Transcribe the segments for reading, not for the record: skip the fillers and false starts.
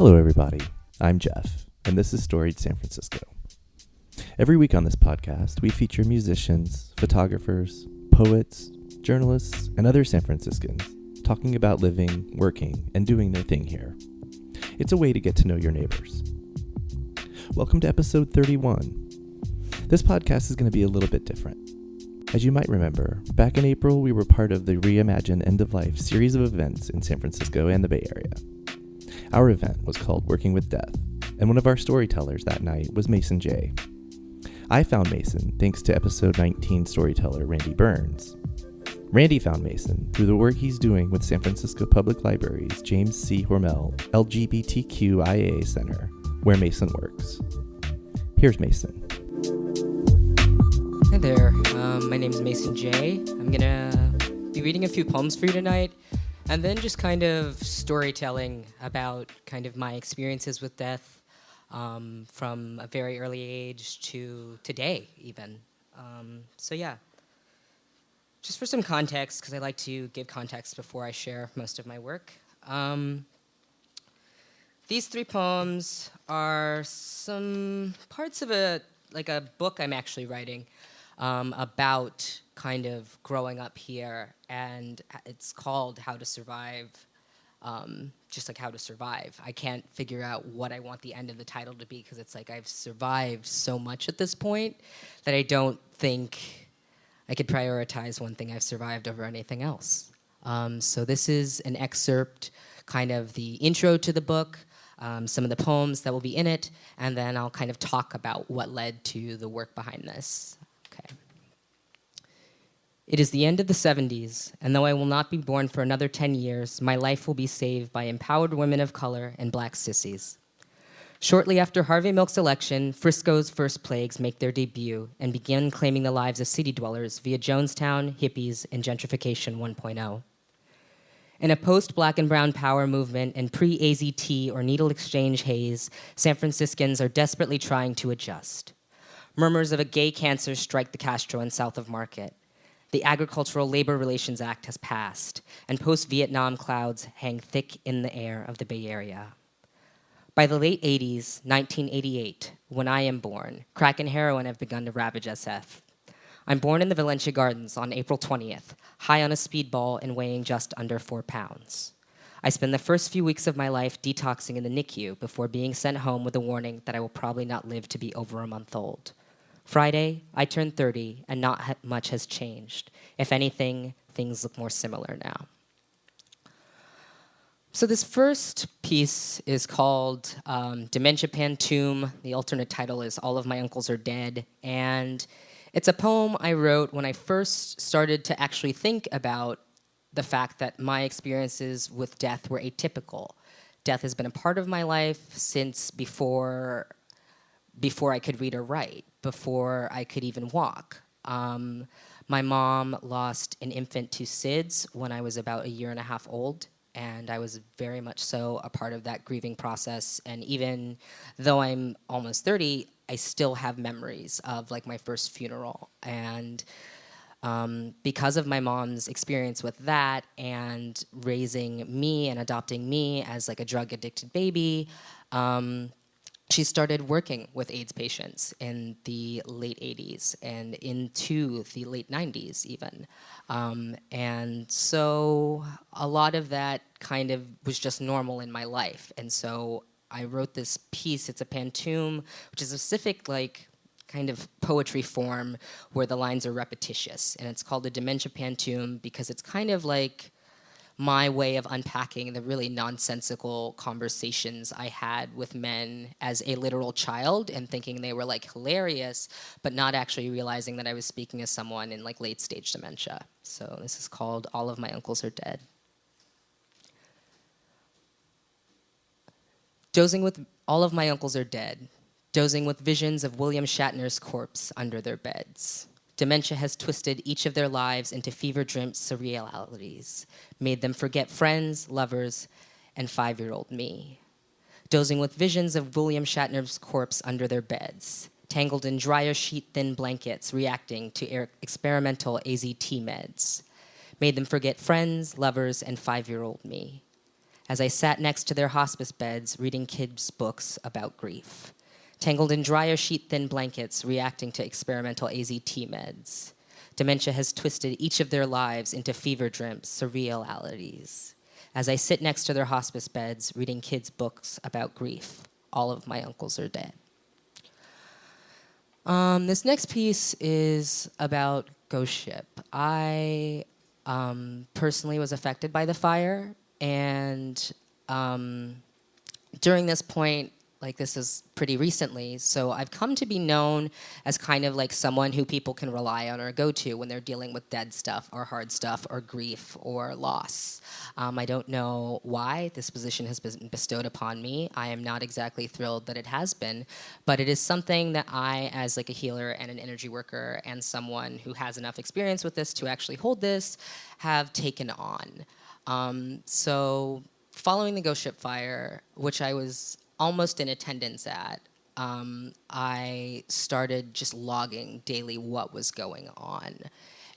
Hello, everybody. I'm Jeff, and this is Storied San Francisco. Every week on this podcast, we feature musicians, photographers, poets, journalists, and other San Franciscans talking about living, working, and doing their thing here. It's a way to get to know your neighbors. Welcome to episode 31. This podcast is going to be a little bit different. As you might remember, back in April, we were part of the Reimagine End of Life series of events in San Francisco and the Bay Area. Our event was called Working with Death, and one of our storytellers that night was Mason J. I found Mason thanks to episode 19 storyteller Randy Burns. Randy found Mason through the work he's doing with San Francisco Public Library's James C. Hormel LGBTQIA Center, where Mason works. Here's Mason. Hi there, my name is Mason J. I'm gonna be reading a few poems for you tonight, and then just kind of storytelling about kind of my experiences with death from a very early age to today, even. So yeah, just for some context, because I like to give context before I share most of my work. These three poems are some parts of a book I'm actually writing about kind of growing up here, and it's called How to Survive, just like how to survive. I can't figure out what I want the end of the title to be, because it's like I've survived so much at this point that I don't think I could prioritize one thing I've survived over anything else. So this is an excerpt, kind of the intro to the book, some of the poems that will be in it, and then I'll kind of talk about what led to the work behind this. Okay. It is the end of the 70s, and though I will not be born for another 10 years, my life will be saved by empowered women of color and black sissies. Shortly after Harvey Milk's election, Frisco's first plagues make their debut and begin claiming the lives of city dwellers via Jonestown, hippies, and gentrification 1.0. In a post-black and brown power movement and pre-AZT or needle exchange haze, San Franciscans are desperately trying to adjust. Murmurs of a gay cancer strike the Castro and south of Market. The Agricultural Labor Relations Act has passed, and post-Vietnam clouds hang thick in the air of the Bay Area. By the late 80s, 1988, when I am born, crack and heroin have begun to ravage SF. I'm born in the Valencia Gardens on April 20th, high on a speedball and weighing just under 4 pounds. I spend the first few weeks of my life detoxing in the NICU before being sent home with a warning that I will probably not live to be over a month old. Friday, I turned 30, and not much has changed. If anything, things look more similar now. So this first piece is called Dementia Pantoum. The alternate title is All of My Uncles Are Dead. And it's a poem I wrote when I first started to actually think about the fact that my experiences with death were atypical. Death has been a part of my life since before I could read or write, before I could even walk. My mom lost an infant to SIDS when I was about 1.5 years old, and I was very much so a part of that grieving process. And even though I'm almost 30, I still have memories of like my first funeral. And because of my mom's experience with that and raising me and adopting me as like a drug-addicted baby, she started working with AIDS patients in the late 80s and into the late 90s even. And so a lot of that kind of was just normal in my life. And so I wrote this piece. It's a pantoum, which is a specific like kind of poetry form where the lines are repetitious. And it's called the Dementia Pantoum because it's kind of like my way of unpacking the really nonsensical conversations I had with men as a literal child and thinking they were like hilarious, but not actually realizing that I was speaking as someone in like late stage dementia. So this is called All of My Uncles Are Dead. Dozing with all of my uncles are dead, dozing with visions of William Shatner's corpse under their beds. Dementia has twisted each of their lives into fever-dreamt surrealities, made them forget friends, lovers, and 5-year-old me. Dozing with visions of William Shatner's corpse under their beds, tangled in dryer sheet-thin blankets reacting to experimental AZT meds, made them forget friends, lovers, and 5-year-old me. as I sat next to their hospice beds reading kids' books about grief, tangled in dryer sheet-thin blankets reacting to experimental AZT meds. Dementia has twisted each of their lives into fever dreams, surrealities. As I sit next to their hospice beds reading kids' books about grief, all of my uncles are dead. This next piece is about Ghostship. I personally was affected by the fire, and during this point, like this is pretty recently, so I've come to be known as kind of like someone who people can rely on or go to when they're dealing with dead stuff or hard stuff or grief or loss. I don't know why this position has been bestowed upon me. I am not exactly thrilled that it has been, but it is something that I, as like a healer and an energy worker and someone who has enough experience with this to actually hold this, have taken on. So following the Ghostship fire, which I was almost in attendance at, I started just logging daily what was going on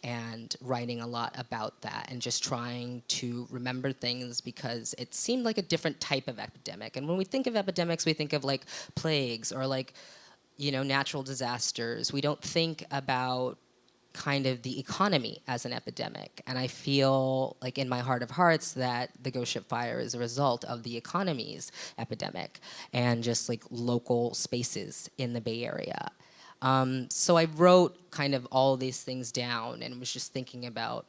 and writing a lot about that and just trying to remember things because it seemed like a different type of epidemic. And when we think of epidemics, we think of like plagues or like, natural disasters. We don't think about kind of the economy as an epidemic. And I feel like in my heart of hearts that the Ghostship fire is a result of the economy's epidemic and just like local spaces in the Bay Area. So I wrote kind of all these things down and was just thinking about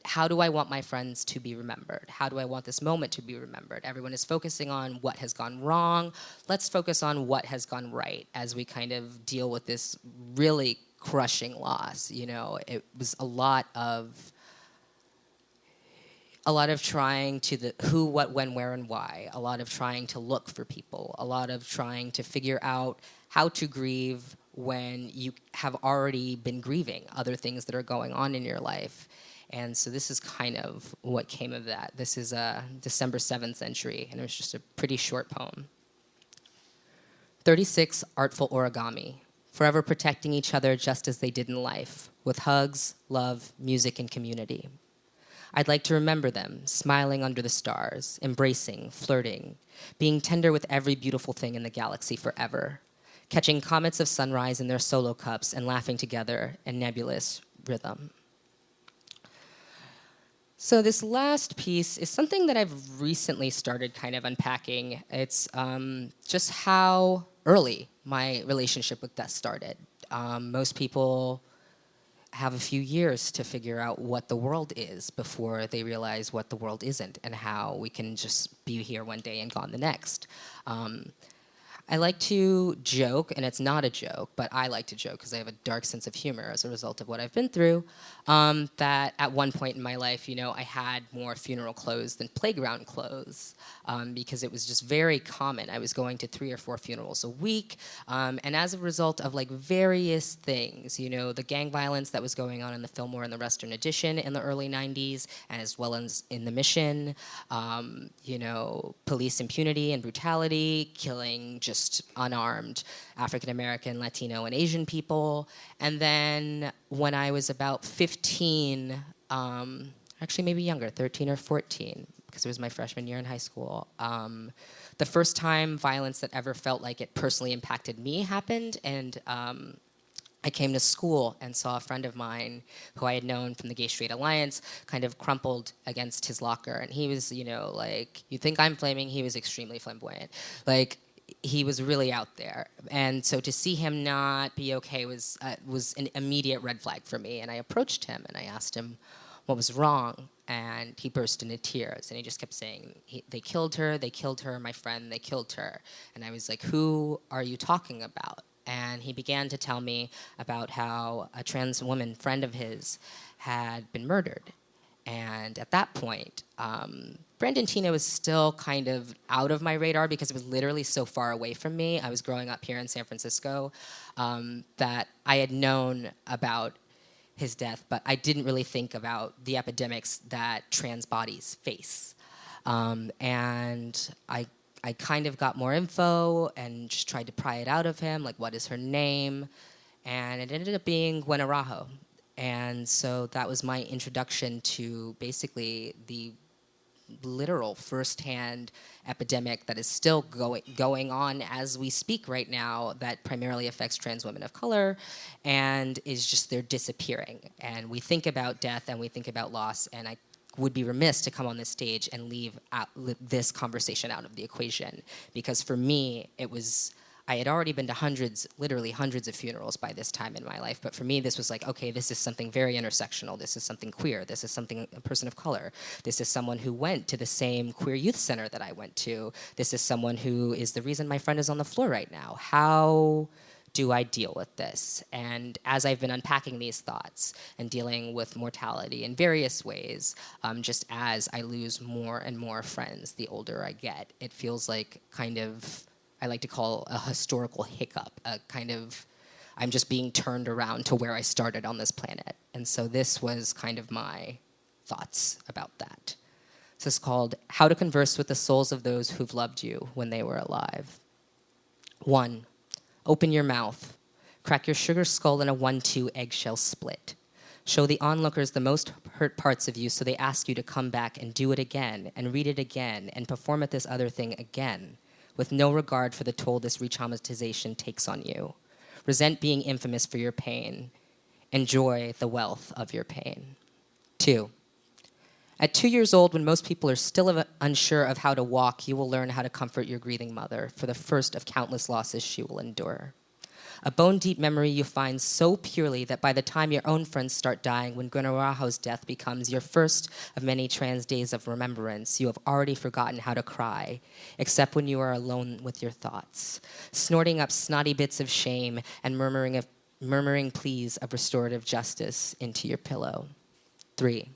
how do I want my friends to be remembered? How do I want this moment to be remembered? Everyone is focusing on what has gone wrong. Let's focus on what has gone right as we kind of deal with this really crushing loss. It was a lot of trying to the who, what, when, where, and why. A lot of trying to look for people. A lot of trying to figure out how to grieve when you have already been grieving other things that are going on in your life. And so this is kind of what came of that. This is a December 7th entry, and it was just a pretty short poem. 36 artful origami, forever protecting each other just as they did in life, with hugs, love, music, and community. I'd like to remember them, smiling under the stars, embracing, flirting, being tender with every beautiful thing in the galaxy forever, catching comets of sunrise in their solo cups and laughing together in nebulous rhythm. So this last piece is something that I've recently started kind of unpacking. It's just how early my relationship with death started. Most people have a few years to figure out what the world is before they realize what the world isn't and how we can just be here one day and gone the next. I like to joke, and it's not a joke, but I like to joke because I have a dark sense of humor as a result of what I've been through, that at one point in my life, I had more funeral clothes than playground clothes because it was just very common. I was going to 3 or 4 funerals a week, and as a result of like various things, the gang violence that was going on in the Fillmore and the Western Addition in the early 90s, as well as in the Mission, police impunity and brutality, killing just unarmed African American, Latino, and Asian people. And then when I was about 15, actually maybe younger, 13 or 14, because it was my freshman year in high school, the first time violence that ever felt like it personally impacted me happened. And I came to school and saw a friend of mine who I had known from the Gay Straight Alliance kind of crumpled against his locker. And he was, like, you think I'm flaming? He was extremely flamboyant. Like, he was really out there. And so to see him not be okay was an immediate red flag for me. And I approached him and I asked him what was wrong. And he burst into tears. And he just kept saying, they killed her, my friend, they killed her. And I was like, who are you talking about? And he began to tell me about how a trans woman friend of his had been murdered. And at that point, Brandon Tino was still kind of out of my radar because it was literally so far away from me. I was growing up here in San Francisco that I had known about his death, but I didn't really think about the epidemics that trans bodies face. And I kind of got more info and just tried to pry it out of him, like what is her name? And it ended up being Gwen Arajo. And so that was my introduction to basically the literal firsthand epidemic that is still going on as we speak right now that primarily affects trans women of color and is just they're disappearing. And we think about death and we think about loss, and I would be remiss to come on this stage and leave this conversation out of the equation, because for me I had already been to literally hundreds of funerals by this time in my life. But for me, this was like, okay, this is something very intersectional. This is something queer. This is something, a person of color. This is someone who went to the same queer youth center that I went to. This is someone who is the reason my friend is on the floor right now. How do I deal with this? And as I've been unpacking these thoughts and dealing with mortality in various ways, just as I lose more and more friends the older I get, it feels like kind of, I like to call a historical hiccup, a kind of, I'm just being turned around to where I started on this planet. And so this was kind of my thoughts about that. This is called How to Converse with the Souls of Those Who've Loved You When They Were Alive. 1, open your mouth. Crack your sugar skull in a 1-2 eggshell split. Show the onlookers the most hurt parts of you so they ask you to come back and do it again, and read it again, and perform at this other thing again, with no regard for the toll this re-traumatization takes on you. Resent being infamous for your pain. Enjoy the wealth of your pain. 2, at 2 years old, when most people are still unsure of how to walk, you will learn how to comfort your grieving mother for the first of countless losses she will endure. A bone-deep memory you find so purely that by the time your own friends start dying, when Guanajuato's death becomes your first of many trans days of remembrance, you have already forgotten how to cry, except when you are alone with your thoughts, snorting up snotty bits of shame and murmuring pleas of restorative justice into your pillow. 3,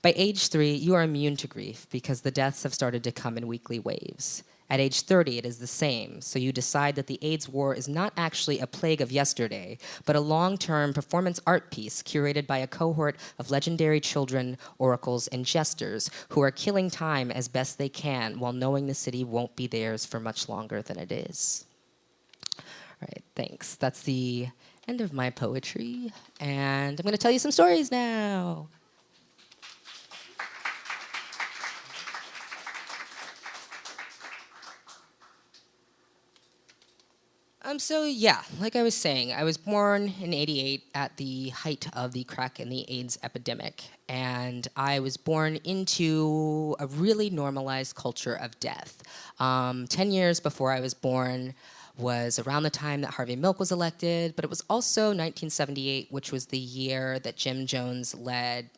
by age 3, you are immune to grief because the deaths have started to come in weekly waves. At age 30, it is the same, so you decide that the AIDS war is not actually a plague of yesterday, but a long-term performance art piece curated by a cohort of legendary children, oracles, and jesters who are killing time as best they can while knowing the city won't be theirs for much longer than it is. All right, thanks. That's the end of my poetry, and I'm going to tell you some stories now. So yeah, like I was saying, I was born in '88 at the height of the crack and the AIDS epidemic. And I was born into a really normalized culture of death. 10 years before I was born was around the time that Harvey Milk was elected, but it was also 1978, which was the year that Jim Jones led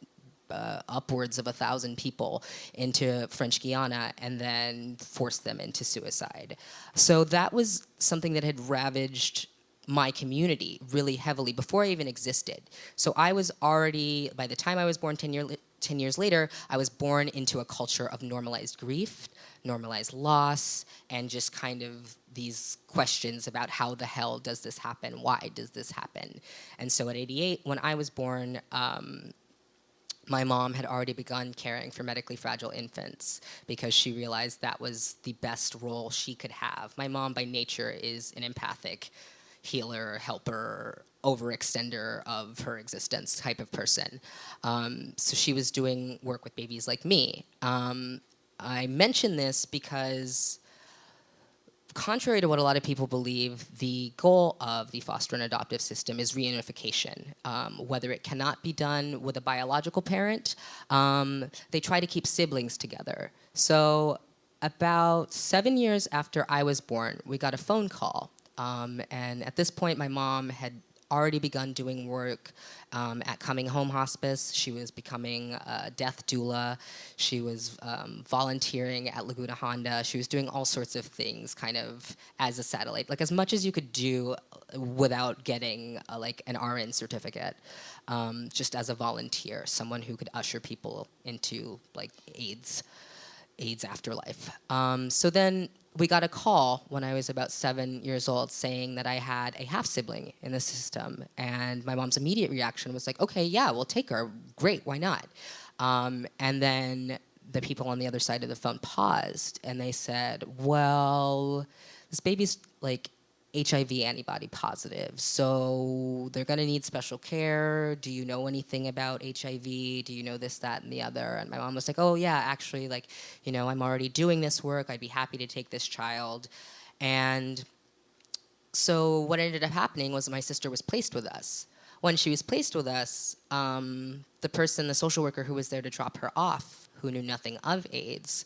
upwards of 1,000 people into French Guiana and then forced them into suicide. So that was something that had ravaged my community really heavily before I even existed. So I was already, by the time I was born 10 years later, I was born into a culture of normalized grief, normalized loss, and just kind of these questions about how the hell does this happen? Why does this happen? And so at 88, when I was born, my mom had already begun caring for medically fragile infants because she realized that was the best role she could have. My mom, by nature, is an empathic healer, helper, overextender of her existence type of person. So she was doing work with babies like me. I mention this because, contrary to what a lot of people believe, the goal of the foster and adoptive system is reunification. Whether it cannot be done with a biological parent, they try to keep siblings together. So about 7 years after I was born, we got a phone call. And at this point, my mom had already begun doing work at Coming Home Hospice. She was becoming a death doula. She was volunteering at Laguna Honda. She was doing all sorts of things kind of as a satellite, like as much as you could do without getting like an RN certificate, just as a volunteer, someone who could usher people into like AIDS afterlife. So then we got a call when I was about 7 years old saying that I had a half-sibling in the system. And my mom's immediate reaction was like, okay, yeah, we'll take her. Great, why not? And then the people on the other side of the phone paused, and they said, well, this baby's like HIV antibody positive, so they're going to need special care. Do you know anything about HIV? Do you know this, that, and the other? And my mom was like, oh, yeah, actually, like, you know, I'm already doing this work. I'd be happy to take this child. And so what ended up happening was my sister was placed with us. When she was placed with us, the social worker who was there to drop her off, who knew nothing of AIDS,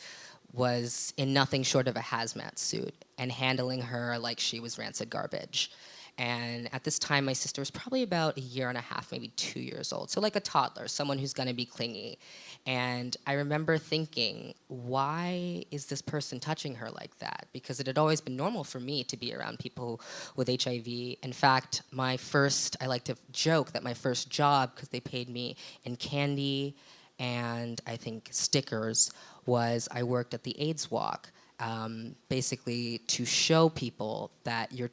was in nothing short of a hazmat suit and handling her like she was rancid garbage. And at this time, my sister was probably about 1.5 years, maybe 2 years old. So like a toddler, someone who's gonna be clingy. And I remember thinking, why is this person touching her like that? Because it had always been normal for me to be around people with HIV. In fact, I like to joke that my first job, because they paid me in candy and I think stickers, was I worked at the AIDS Walk, basically to show people that your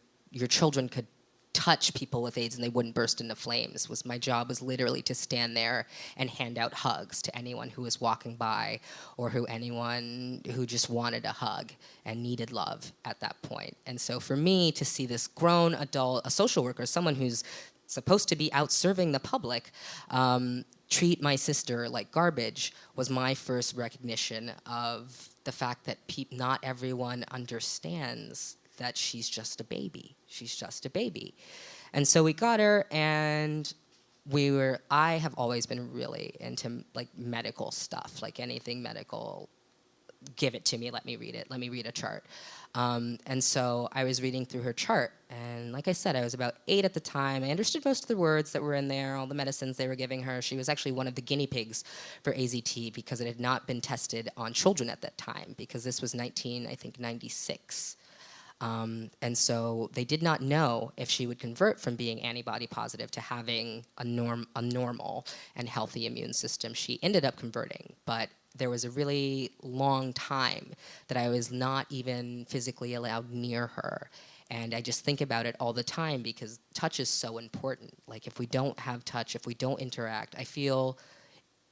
children could touch people with AIDS and they wouldn't burst into flames. My job was literally to stand there and hand out hugs to anyone who was walking by or anyone who just wanted a hug and needed love at that point. And so for me to see this grown adult, a social worker, someone who's supposed to be out serving the public, treat my sister like garbage was my first recognition of the fact that not everyone understands that she's just a baby. She's just a baby. And so we got her, and I have always been really into like medical stuff, like anything medical, give it to me, let me read it, let me read a chart. And so I was reading through her chart, and like I said, I was about 8 at the time. I understood most of the words that were in there, all the medicines they were giving her. She was actually one of the guinea pigs for AZT because it had not been tested on children at that time, because this was 1996. And so they did not know if she would convert from being antibody positive to having a normal and healthy immune system. She ended up converting, but there was a really long time that I was not even physically allowed near her. And I just think about it all the time because touch is so important. Like if we don't have touch, if we don't interact, I feel,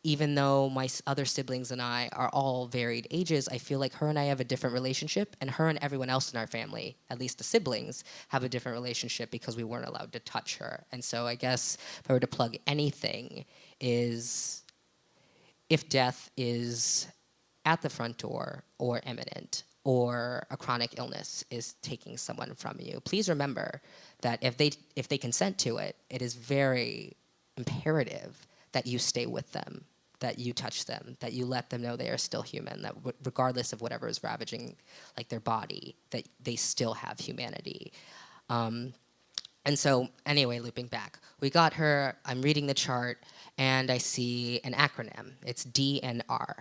even though my other siblings and I are all varied ages, I feel like her and I have a different relationship, and her and everyone else in our family, at least the siblings, have a different relationship because we weren't allowed to touch her. And so I guess if I were to plug anything, is if death is at the front door or imminent, or a chronic illness is taking someone from you, please remember that if they consent to it, it is very imperative that you stay with them, that you touch them, that you let them know they are still human, that regardless of whatever is ravaging like their body, that they still have humanity. And so anyway, looping back, we got her, I'm reading the chart, and I see an acronym. It's DNR.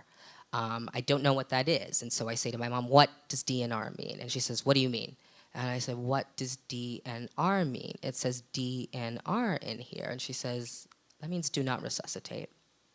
I don't know what that is, and so I say to my mom, what does DNR mean? And she says, what do you mean? And I said, what does DNR mean? It says DNR in here. And she says, that means do not resuscitate.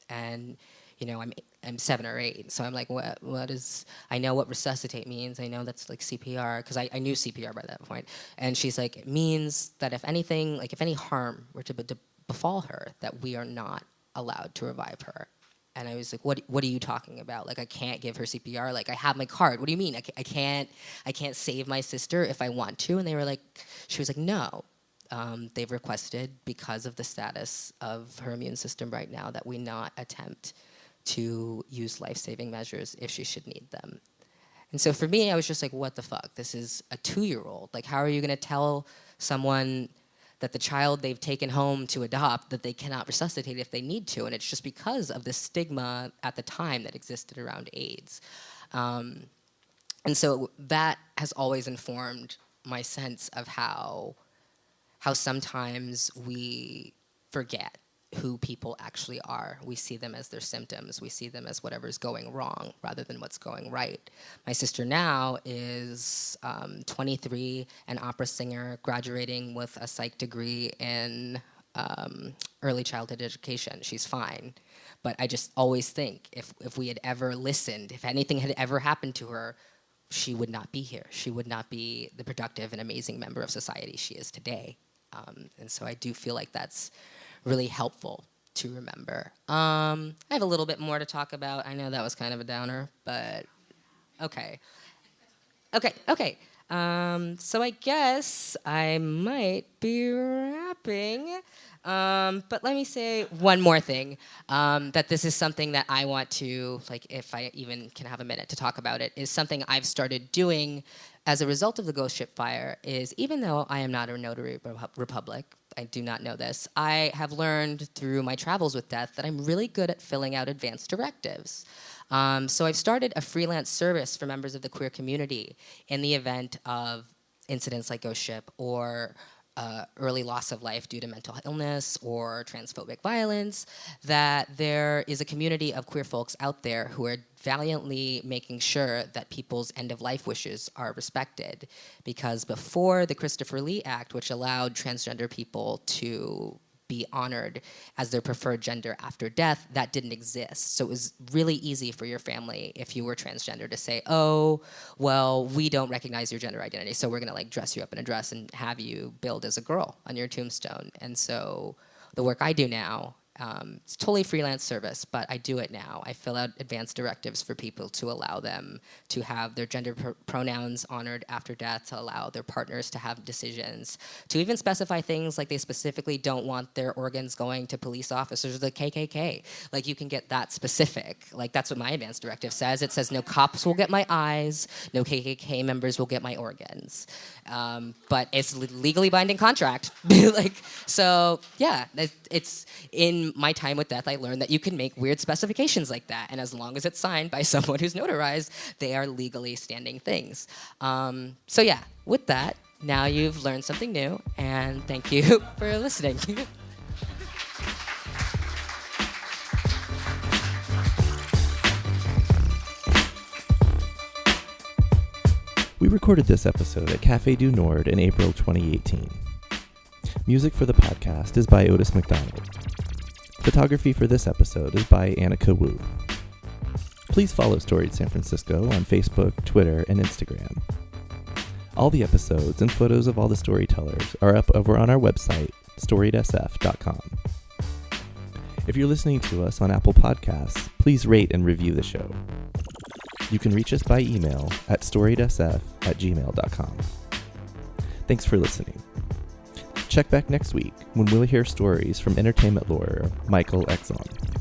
And you know, I'm 7 or 8, so I'm like, what is? I know what resuscitate means. I know that's like CPR, because I knew CPR by that point. And she's like, it means that if anything, like if any harm were to befall her, that we are not allowed to revive her. And I was like, what are you talking about? Like, I can't give her CPR. Like, I have my card. What do you mean? I can't save my sister if I want to. And she was like, no. They've requested, because of the status of her immune system right now, that we not attempt to use life-saving measures if she should need them. And so for me, I was just like, what the fuck? This is a 2-year-old. Like, how are you going to tell someone that the child they've taken home to adopt, that they cannot resuscitate if they need to? And it's just because of the stigma at the time that existed around AIDS. And so that has always informed my sense of how sometimes we forget who people actually are. We see them as their symptoms. We see them as whatever's going wrong rather than what's going right. My sister now is 23, an opera singer, graduating with a psych degree in early childhood education. She's fine. But I just always think if we had ever listened, if anything had ever happened to her, she would not be here. She would not be the productive and amazing member of society she is today. And so I do feel like that's really helpful to remember. I have a little bit more to talk about. I know that was kind of a downer, but okay. So I guess I might be wrapping. But let me say one more thing, that this is something that I want to, like, if I even can have a minute to talk about it, is something I've started doing as a result of the Ghostship fire, is even though I am not a notary republic, I do not know this, I have learned through my travels with death that I'm really good at filling out advance directives. So I've started a freelance service for members of the queer community in the event of incidents like Ghostship or early loss of life due to mental illness or transphobic violence, that there is a community of queer folks out there who are valiantly making sure that people's end-of-life wishes are respected. Because before the Christopher Lee Act, which allowed transgender people to be honored as their preferred gender after death, that didn't exist. So it was really easy for your family, if you were transgender, to say, oh, well, we don't recognize your gender identity, so we're gonna like dress you up in a dress and have you billed as a girl on your tombstone. And so the work I do now, it's totally freelance service, but I do it now. I fill out advance directives for people to allow them to have their gender pronouns honored after death, to allow their partners to have decisions, to even specify things like they specifically don't want their organs going to police officers or the KKK. Like, you can get that specific. Like, that's what my advance directive says. It says no cops will get my eyes, no KKK members will get my organs. But it's legally binding contract. Like, so yeah, it's in my time with death, I learned that you can make weird specifications like that, and as long as it's signed by someone who's notarized, they are legally standing things. So yeah, with that, now you've learned something new, and thank you for listening. We recorded this episode at Café du Nord in April 2018. Music for the podcast is by Otis McDonald. Photography for this episode is by Annika Wu. Please follow Storied San Francisco on Facebook, Twitter, and Instagram. All the episodes and photos of all the storytellers are up over on our website, storiedsf.com. If you're listening to us on Apple Podcasts, please rate and review the show. You can reach us by email at storiedsf@gmail.com. Thanks for listening. Check back next week when we'll hear stories from entertainment lawyer Michael Exon.